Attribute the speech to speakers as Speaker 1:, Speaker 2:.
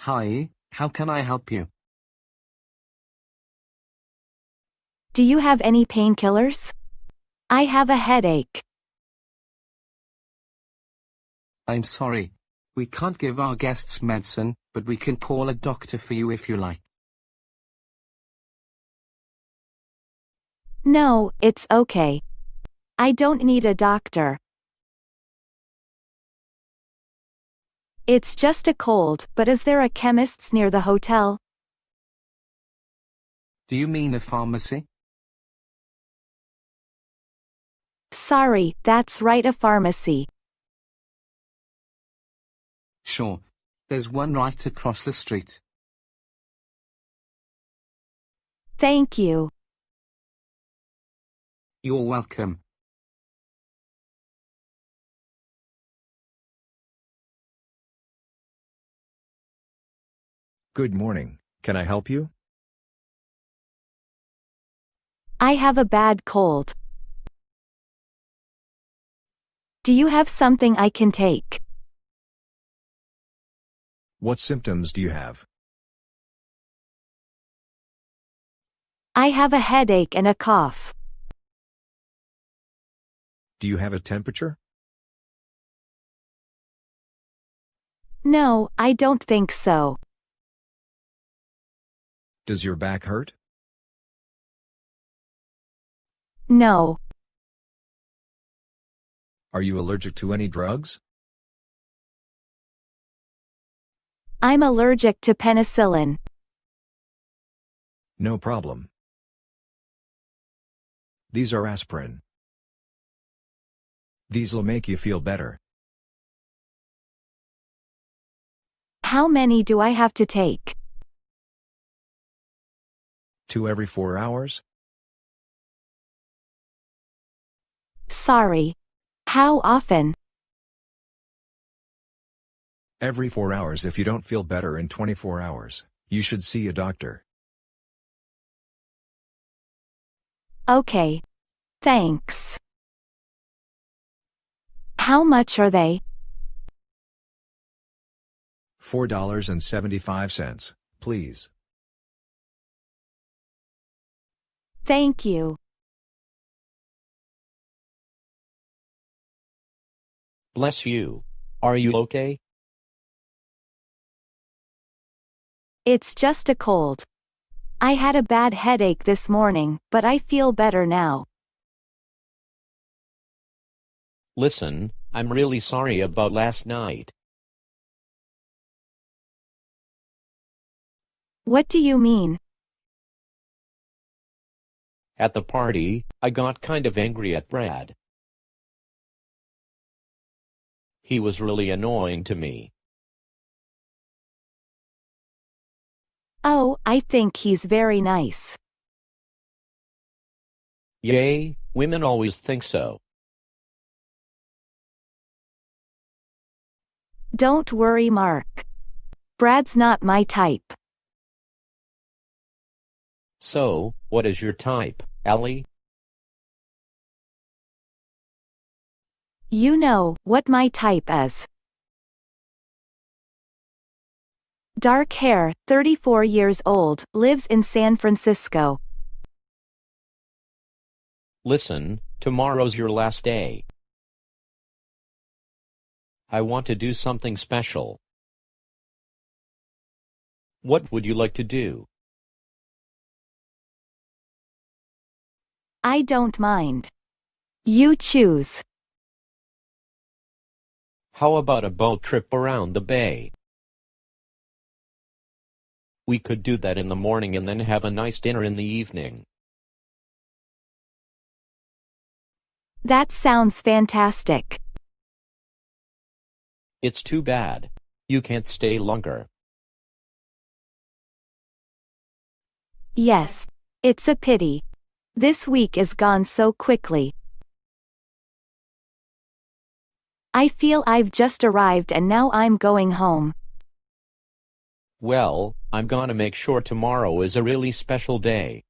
Speaker 1: Hi, how can I help you?
Speaker 2: Do you have any painkillers? I have a headache.
Speaker 1: I'm sorry. We can't give our guests medicine, but we can call a doctor for you if you like.
Speaker 2: No, it's okay. I don't need a doctor. It's just a cold, but is there a chemist's near the hotel?
Speaker 1: Do you mean a pharmacy?
Speaker 2: Sorry, that's right, a pharmacy.
Speaker 1: Sure. There's one right across the street.
Speaker 2: Thank you.
Speaker 1: You're welcome.
Speaker 3: Good morning, can I help you?
Speaker 2: I have a bad cold. Do you have something I can take?
Speaker 3: What symptoms do you have?
Speaker 2: I have a headache and a cough.
Speaker 3: Do you have a temperature?
Speaker 2: No, I don't think so.
Speaker 3: Does your back hurt?
Speaker 2: No.
Speaker 3: Are you allergic to any drugs?
Speaker 2: I'm allergic to penicillin.
Speaker 3: No problem. These are aspirin. These'll make you feel better.
Speaker 2: How many do I have to take?
Speaker 3: 2 every 4 hours?
Speaker 2: Sorry. How often?
Speaker 3: Every 4 hours. If you don't feel better in 24 hours, you should see a doctor.
Speaker 2: Okay. Thanks. How much are they?
Speaker 3: $4.75, please.
Speaker 2: Thank you.
Speaker 4: Bless you. Are you okay?
Speaker 2: It's just a cold. I had a bad headache this morning, but I feel better now.
Speaker 4: Listen, I'm really sorry about last night.
Speaker 2: What do you mean?
Speaker 4: At the party, I got kind of angry at Brad. He was really annoying to me.
Speaker 2: Oh, I think he's very nice.
Speaker 4: Yay, women always think so.
Speaker 2: Don't worry, Mark. Brad's not my type.
Speaker 4: So, what is your type, Ellie?
Speaker 2: You know what my type is. Dark hair, 34 years old, lives in San Francisco.
Speaker 4: Listen, tomorrow's your last day. I want to do something special. What would you like to do?
Speaker 2: I don't mind. You choose.
Speaker 4: How about a boat trip around the bay? We could do that in the morning and then have a nice dinner in the evening.
Speaker 2: That sounds fantastic.
Speaker 4: It's too bad. You can't stay longer.
Speaker 2: Yes. It's a pity. This week is gone so quickly. I feel I've just arrived and now I'm going home.
Speaker 4: Well, I'm gonna make sure tomorrow is a really special day.